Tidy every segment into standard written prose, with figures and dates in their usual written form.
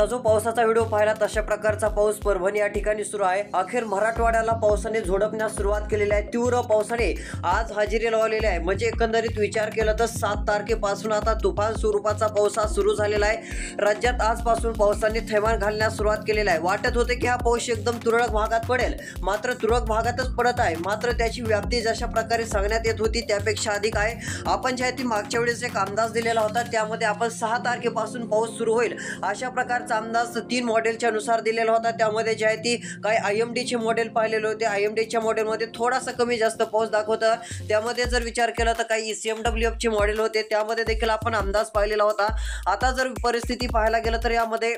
आता जो पावसाचा व्हिडिओ पाहिला तशा प्रकारचा पाऊस परभणी या ठिकाणी सुरू आहे। अखेर मराठवाड्याला पावसाने झोडपण्यास सुरुवात केलेली आहे। तीव्र पावसाने आज हजेरी लावलेली आहे। म्हणजे एकंदरीत विचार केला तर 7 तारखेपासून आता तुफान स्वरूपाचा पाऊस सुरू झालेला आहे। राज्यात आजपासून पावसाने थैमान घालण्यास सुरुवात केलेली आहे। वाटत होते की हा पाऊस एकदम तुरळक भागात पडेल, मात्र तुरळक भागातच पडत आहे। मात्र त्याची व्याप्ती जशा प्रकारे सांगण्यात येत होती त्यापेक्षा अधिक आहे। आपण जे ती मागच्या वेळेस एक अंदाज दिलेला होता त्यामध्ये आपण 6 तारखेपासून पाऊस सुरू होईल अशा प्रकारचा अंदाज 3 मॉडेलच्या नुसार दिलेला होता। त्यामध्ये जे आहे ती काही IMD चे मॉडेल पाहिलेले होते। IMD च्या मॉडेलमध्ये थोडासा कमी जास्त पाऊस दाखवता। त्यामध्ये जर विचार केला तर काही ECMWF चे मॉडेल होते, त्यामध्ये देखील आपण अंदाज पाहिलेला होता। आता जर परिस्थिती पाहायला गेलं तर यामध्ये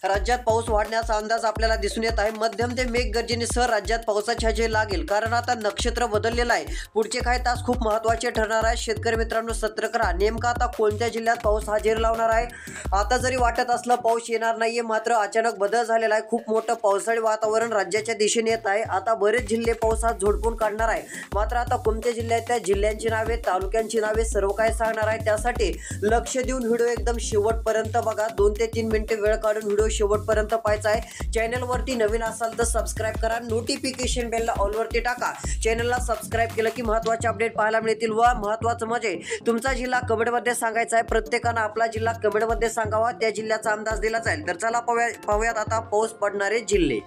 राज्यात पाऊस वाढण्याचा अंदाज आपल्याला दिसून येत आहे। मध्यम ते मेघगर्जनेसह राज्यात पावसाची हजेरी लागेल, कारण आता नक्षत्र बदललेलं आहे। पुढचे काही तास खूप महत्त्वाचे ठरणार आहे। शेतकरी मित्रांनो सतर्क राहा। नेमका आता कोणत्या जिल्ह्यात पाऊस हजेरी लावणार आहे? आता जरी वाटत असलं पाऊस येणार नाहीये, मात्र अचानक बदल झालेला आहे। खूप मोठं पावसाळी वातावरण राज्याच्या दिशेने येत आहे। आता बरेच जिल्हे पावसात झोडपून काढणार आहे। मात्र आता कोणत्या जिल्ह्यात त्या जिल्ह्यांची नावे, तालुक्यांची नावे सर्व काही सांगणार आहे। त्यासाठी लक्ष देऊन व्हिडिओ एकदम शेवटपर्यंत बघा। 2 ते 3 मिनिटे वेळ काढून व्हिडिओ शेवटपर्यंत पाहायचा आहे। चॅनल वरती नवीन असाल तर सबस्क्राइब करा, नोटिफिकेशन बेलला ऑल वरती टाका। चॅनलला सबस्क्राइब केलं की महत्त्वाचे अपडेट पाहायला मिळतील। व महत्त्वाचं म्हणजे तुमचा जिल्हा कमेंटमध्ये सांगायचा आहे। प्रत्येकाने आपला जिल्हा कमेंटमध्ये सांगावा, त्या जिल्ह्याचा अंदाज दिला जाईल। तर चला पाहूयात आता पाऊस पडणारे जिल्हे।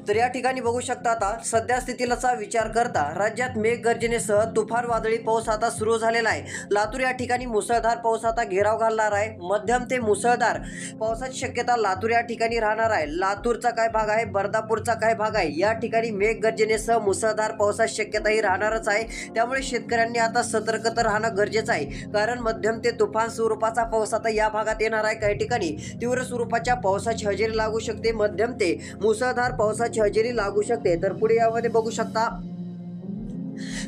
तर या ठिकाणी बघू शकता आता सध्या स्थितीचा विचार करता राज्यात मेघगर्जनेसह तुफान वादळी पाऊस आता सुरू झालेला आहे। लातूर या ठिकाणी मुसळधार पाऊस आता घेराव घालणार आहे। मध्यम ते मुसळधार पावसाची शक्यता लातूर या ठिकाणी राहणार आहे। लातूरचा काय भाग आहे, बर्दापूरचा काय भाग आहे, या ठिकाणी मेघगर्जनेसह मुसळधार पावसाची शक्यता ही राहणारच आहे। त्यामुळे शेतकऱ्यांनी आता सतर्कता राहणं गरजेचं आहे, कारण मध्यम ते तुफान स्वरूपाचा पाऊस आता या भागात येणार आहे। काही ठिकाणी तीव्र स्वरूपाच्या पावसाची हजेरी लागू शकते, मध्यम ते मुसळधार पावसाची हजेरी लागू शकते। तर पुढे यामध्ये बघू शकता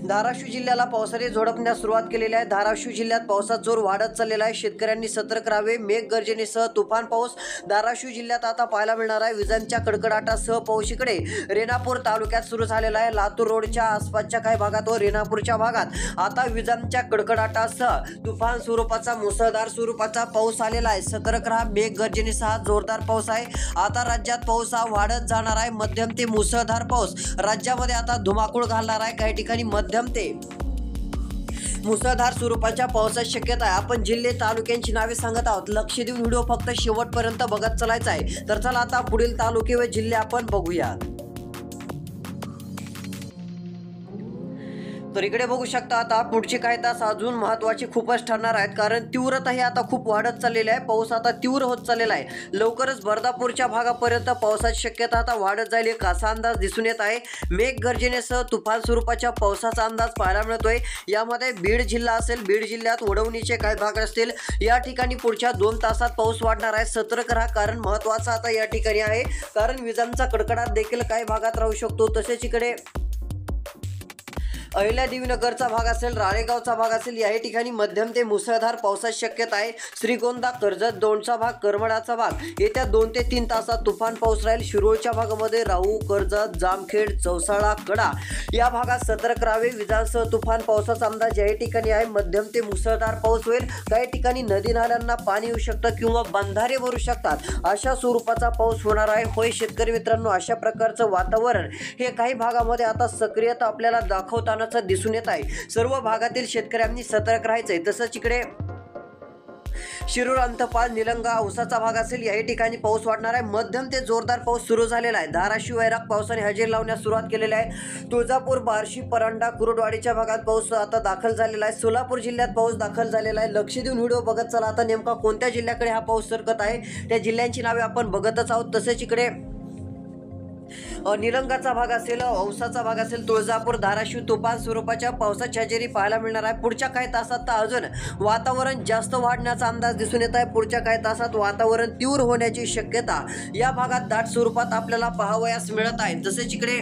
धाराशिव जिल्ह्याला पावसाने झोडपण्यास सुरुवात केलेली आहे। धाराशिव जिल्ह्यात पावसाचा जोर वाढत चाललेला आहे। शेतकऱ्यांनी सतर्क राहावे। मेघगर्जनेसह तुफान पाऊस धाराशिव जिल्ह्यात आता पाहायला मिळणार आहे। विजांच्या कडकडाटासह पाऊस इकडे रेणापूर तालुक्यात सुरू झालेला आहे। लातूर रोडच्या आसपासच्या काही भागात व रेणापूरच्या भागात आता विजांच्या कडकडाटासह तुफान स्वरूपाचा मुसळधार स्वरूपाचा पाऊस आलेला आहे। सतर्क राहा। मेघगर्जनेसह जोरदार पाऊस आहे। आता राज्यात पाऊस वाढत जाणार आहे। मध्यम ते मुसळधार पाऊस राज्यामध्ये आता धुमाकूळ घालणार आहे। काही ठिकाणी मध्यम ते मुसळधार स्वरूपाच्या पावसाची शक्यता आहे। आपण जिल्हे तालुक्यांची नावे सांगत आहोत। लक्ष देऊन व्हिडिओ फक्त शेवटपर्यंत बघत चालायचा आहे। तर चला आता पुढील तालुके व जिल्हे आपण बघूया। तर इकडे बघू शकता आता पुढचे काही तास अजून महत्त्वाचे खूपच ठरणार आहेत, कारण तीव्रता ही आता खूप वाढत चाललेली आहे। पाऊस आता तीव्र होत चाललेला आहे। लवकरच बर्दापूरच्या भागापर्यंत पावसाची शक्यता आता वाढत जाईल असा अंदाज दिसून येत आहे। मेघगर्जनेसह तुफान स्वरूपाच्या पावसाचा अंदाज पाहायला मिळतोय। यामध्ये बीड जिल्हा असेल, बीड जिल्ह्यात वडवणीचे काही भाग असतील, या ठिकाणी पुढच्या 2 तासात पाऊस वाढणार आहे। सतर्क राहा, कारण महत्त्वाचा आता या ठिकाणी आहे, कारण विजांचा कडकडाट देखील काही भागात राहू शकतो। तसेच इकडे अहिल्यादेवीनगरचा भाग असेल, राळेगावचा भाग असेल, याही ठिकाणी मध्यम ते मुसळधार पावसाची शक्यता आहे। श्रीगोंदा, कर्जत, दोंडचा भाग, करमाळाचा भाग येत्या 2 ते 3 तासात तुफान पाऊस राहील। शिरोळच्या भागामध्ये राहू, कर्जत, जामखेड, चौसाळा, कडा या भागात सतर्क राहावे। विजांसह तुफान पावसाचा अंदाज याही ठिकाणी आहे। मध्यम ते मुसळधार पाऊस होईल। काही ठिकाणी नदी नाल्यांना पाणी येऊ शकतं किंवा बंधारे भरू शकतात, अशा स्वरूपाचा पाऊस होणार आहे। होय शेतकरी मित्रांनो, अशा प्रकारचं वातावरण हे काही भागामध्ये आता सक्रियता आपल्याला दाखवताना दिसून येत आहे। सर्व भागातील शेतकऱ्यांनी सतर्क राहायचंय। तसंच इकडे शिरूर, अंतपाळ, निलंगा, औसाचा भाग असेल, याही ठिकाणी पाऊस वाढणार आहे। मध्यम ते जोरदार पाऊस सुरू झालेला आहे। धाराशिव, वैराग पावसाने हजेरी लावण्यास सुरुवात केलेली आहे। तुळजापूर, बार्शी, परांडा, कुरुडवाडीच्या भागात पाऊस आता दाखल झालेला आहे। सोलापूर जिल्ह्यात पाऊस दाखल झालेला आहे। लक्ष देऊन व्हिडिओ बघत चला। आता नेमका कोणत्या जिल्ह्याकडे हा पाऊस सरकत आहे त्या जिल्ह्यांची नावे आपण बघतच आहोत। तसेच इकडे निलंगाचा भाग असेल, औसाचा भाग असेल, तुळजापूर, धाराशिव तुफान स्वरूपाच्या पावसाची हजेरी पाहायला मिळणार आहे। पुढच्या काही तासात तर अजून वातावरण जास्त वाढण्याचा अंदाज दिसून येत आहे। पुढच्या काही तासात वातावरण तीव्र होण्याची शक्यता या भागात दाट स्वरूपात आपल्याला पाहावयास मिळत आहे। तसेच इकडे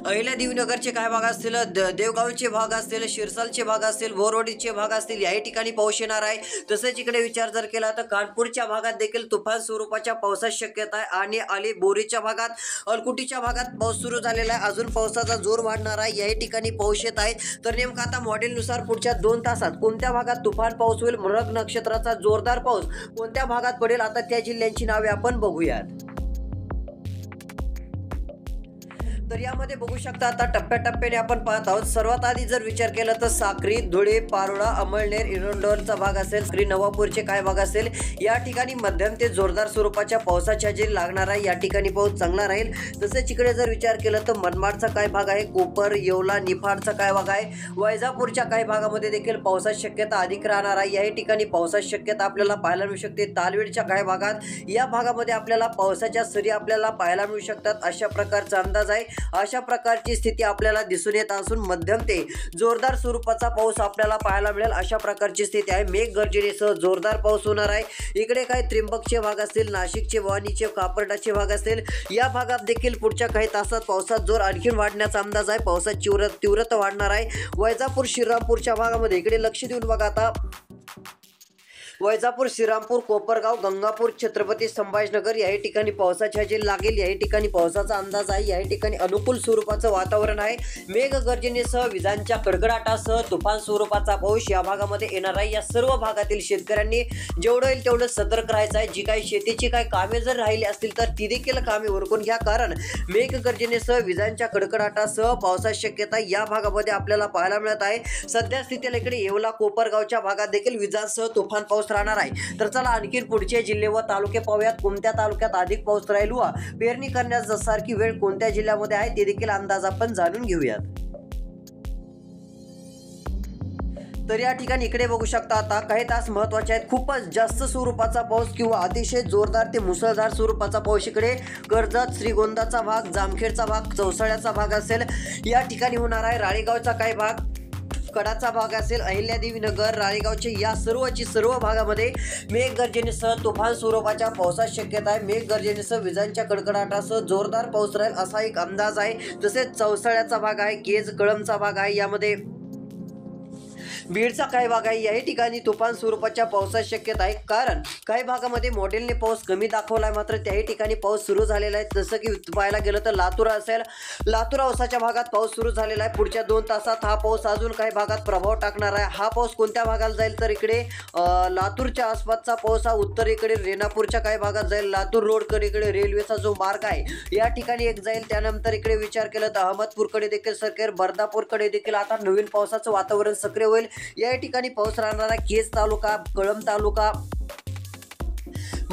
अहिल्यादेवीनगरचे काय भाग असतील, देवगावचे भाग असतील, शिरसालचे भाग असतील, बोरवडीचे भाग असतील, याही ठिकाणी पाऊस येणार आहे. तसेच इकडे विचार जर केला तर कानपूरच्या भागात देखील तुफान स्वरूपाच्या पावसाची शक्यता आहे आणि आली बोरीच्या भागात, अलकुटीच्या भागात पाऊस सुरू झालेला आहे. अजून पावसाचा जोर वाढणार आहे. याही ठिकाणी पाऊस येत आहे. तर नेमका आता मॉडेलनुसार पुढच्या 2 तासात कोणत्या भागात तुफान पाऊस होईल, मृग नक्षत्राचा जोरदार पाऊस कोणत्या भागात पडेल, आता त्या जिल्ह्यांची नावे आपण बघूयात. तर यामध्ये बघू शकता आता टप्प्याटप्प्याने आपण पाहत आहोत. सर्वात आधी जर विचार केला तर साक्री, धुळे, पारोळा, अमळनेर, इरोंडोलचा भाग असेल, श्री नवापूरचे काय भाग असेल, या ठिकाणी मध्यम ते जोरदार स्वरूपाच्या पावसाची हजेरी लागणार आहे. या ठिकाणी पाऊस चांगला राहील. तसेच इकडे जर विचार केला तर मनमाडचा काय भाग आहे, कोपर, येवला, निफाडचा काय भाग आहे, वैजापूरच्या काही भागामध्ये देखील पावसाची शक्यता अधिक राहणार आहे. याही ठिकाणी पावसाची शक्यता आपल्याला पाहायला मिळू शकते. तालवेडच्या काही भागात, या भागामध्ये आपल्याला पावसाच्या सरी आपल्याला पाहायला मिळू शकतात. अशा प्रकारचा अंदाज आहे. अशा प्रकारची स्थिती आपल्याला दिसून येत असून मध्यम ते जोरदार स्वरूपाचा पाऊस आपल्याला पाहायला मिळेल. अशा प्रकारची स्थिती आहे. मेघगर्जनेसह जोरदार पाऊस होणार आहे. इकडे काही त्र्यंबकचे भाग असतील, नाशिकचे, भवानीचे, कापरडाचे भाग असतील, या भागात देखील पुढच्या काही तासात पावसाचा जोर आणखी वाढण्याचा अंदाज आहे. पावसाची तीव्रता वाढणार आहे. वैजापूर, श्रीरामपूरच्या भागामध्ये इकडे लक्ष देऊन बघा आता. वैजापूर, श्रीरामपूर, कोपरगाव, गंगापूर, छत्रपती संभाजीनगर याही ठिकाणी पावसाची हजेरी लागेल. याही ठिकाणी पावसाचा अंदाज आहे. याही ठिकाणी अनुकूल स्वरूपाचं वातावरण आहे. मेघगर्जनेसह विजांच्या कडकडाटासह तुफान स्वरूपाचा पाऊस या भागामध्ये येणार आहे. या सर्व भागातील शेतकऱ्यांनी जेवढं होईल तेवढं सतर्क राहायचं आहे. जी काही शेतीची काही कामे जर राहिली असतील तर ती देखील कामे उरकून घ्या, कारण मेघगर्जनेसह विजांच्या कडकडाटासह पावसाची शक्यता या भागामध्ये आपल्याला पाहायला मिळत आहे. सध्या स्थितीला इकडे येवला, कोपरगावच्या भागात देखील विजांसह तुफान पाऊस राहणार आहे. तर चला आणखी पुढचे जिल्हे व तालुके पाहूयात. कोणत्या तालुक्यात अधिक पाऊस राहील व पेरणी करण्यासारखी वेळ कोणत्या जिल्ह्यामध्ये आहे ते देखील अंदाज आपण जाणून घेऊयात. तर या ठिकाणी इकडे बघू शकता आता काही तास महत्त्वाचे आहेत. खूपच जास्त स्वरूपाचा पाऊस किंवा अतिशय जोरदार ते मुसळधार स्वरूपाचा पाऊस इकडे कर्जत, श्रीगोंदाचा भाग, जामखेडचा भाग, चौसाळ्याचा भाग असेल, या ठिकाणी होणार आहे. राळेगावचा काही भाग, कडाचा भाग असेल, अहिल्यादेवीनगर, राळेगावचे या सर्व भागामध्ये मेघगर्जनेसह तुफान स्वरूपाच्या पावसाची शक्यता आहे. मेघगर्जनेसह विजांच्या कडकडाटासह जोरदार पाऊस राहील असा एक अंदाज आहे. तसेच चौसाळ्याचा भाग आहे, केज, कळमचा भाग आहे, यामध्ये बीडचा काही भाग आहे. याही ठिकाणी तुफान स्वरूपाच्या पावसाची शक्यता आहे, कारण काही भागामध्ये मॉडेलने पाऊस कमी दाखवला आहे, मात्र त्याही ठिकाणी पाऊस सुरू झालेला आहे. जसं की पाहायला गेलं तर लातूर असेल, लातूर औसाच्या भागात पाऊस सुरू झालेला आहे. पुढच्या 2 तासात हा पाऊस अजून काही भागात प्रभाव टाकणार आहे. हा पाऊस कोणत्या भागाला जाईल तर इकडे लातूरच्या आसपासचा पाऊस हा उत्तरेकडे रेणापूरच्या काही भागात जाईल. लातूर रोडकडे इकडे रेल्वेचा जो मार्ग आहे या ठिकाणी एक जाईल. त्यानंतर इकडे विचार केला तर अहमदपूरकडे देखील सरकेल, बर्दापूरकडे देखील आता नवीन पावसाचं वातावरण सक्रिय होईल. या ठिकाणी पाऊस राहणारा केज तालुका, कळंब तालुका,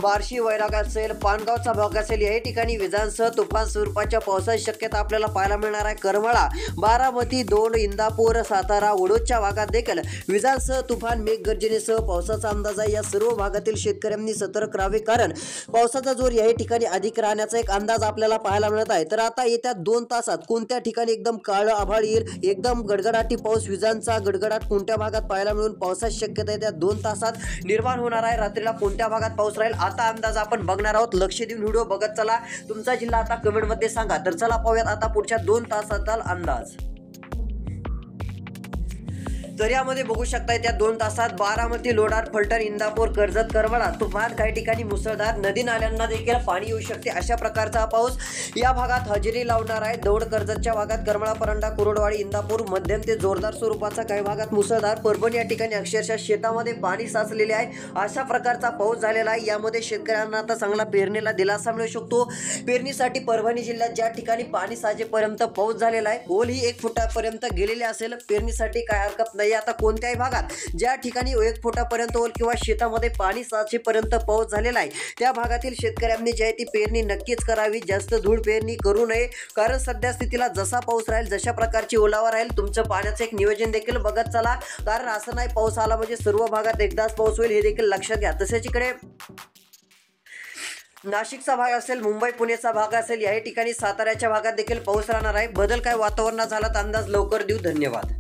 बार्शी, वैराग असेल, पानगावचा भाग असेल, याही ठिकाणी विजांसह तुफान स्वरूपाच्या पावसाची शक्यता आपल्याला पाहायला मिळणार आहे. करमाळा, बारामती, दोंड, इंदापूर, सातारा, वडोदच्या भागात देखील विजांसह तुफान मेघगर्जनेसह पावसाचा अंदाज आहे. या सर्व भागातील शेतकऱ्यांनी सतर्क राहावे, कारण पावसाचा जोर याही ठिकाणी अधिक राहण्याचा एक अंदाज आपल्याला पाहायला मिळत आहे. तर आता येत्या 2 तासात कोणत्या ठिकाणी एकदम काळं आभाळ येईल, एकदम गडगडाटी पाऊस, विजांचा गडगडाट कोणत्या भागात पाहायला मिळून पावसाची शक्यता येत्या 2 तासात निर्माण होणार आहे. रात्रीला कोणत्या भागात पाऊस राहील आता अंदाज आपण बघणार आहोत. लक्ष देऊन व्हिडिओ बघत चला. तुमचा जिल्हा आता कमेंटमध्ये सांगा. तर चला पाहूयात आता पुढच्या 2 तासाचा अंदाज. तर यामध्ये बघू शकता त्या 2 तासात बारामती, लोणार, फलटण, इंदापूर, कर्जत, करमाळा तुफान, काही ठिकाणी मुसळधार, नदी नाल्यांना देखील पाणी येऊ शकते. अशा प्रकारचा पाऊस या भागात हजेरी लावणार आहे. दौंड, कर्जतच्या भागात, करमाळा, परंडा, कुरोडवाडी, इंदापूर मध्यम ते जोरदार स्वरूपाचा, काही भागात मुसळधार, परभणी या ठिकाणी अक्षरशः शेतामध्ये पाणी साचलेले आहे. अशा प्रकारचा पाऊस झालेला आहे. यामध्ये शेतकऱ्यांना आता चांगला पेरणीला दिलासा मिळू शकतो. पेरणीसाठी परभणी जिल्ह्यात ज्या ठिकाणी पाणी साजेपर्यंत पाऊस झालेला आहे, ओल ही 1 फुटापर्यंत गेलेली असेल, पेरणीसाठी काय हरकत नाही. आता कोणत्याही भागात ज्या ठिकाणी 1 फुटापर्यंत ओल किंवा शेतामध्ये पाणी साचेपर्यंत पाऊस झालेला आहे, त्या भागातील शेतकऱ्यांनी जी आहे ती पेरणी नक्कीच करावी. जास्त धूळ पेरणी करू नये, कारण सध्या स्थितीला जसा पाऊस राहील, जशा प्रकारची ओलावा राहील, तुमचं पाण्याचं एक नियोजन देखील बघत चला, कारण असं नाही पाऊस आला म्हणजे सर्व भागात एकदाच पाऊस होईल, हे देखील लक्षात घ्या. तसेच इकडे नाशिकचा भाग असेल, मुंबई पुणेचा भाग असेल, याही ठिकाणी साताऱ्याच्या भागात देखील पाऊस राहणार आहे. बदल काय वातावरणात झाला तर अंदाज लवकर देऊ. धन्यवाद.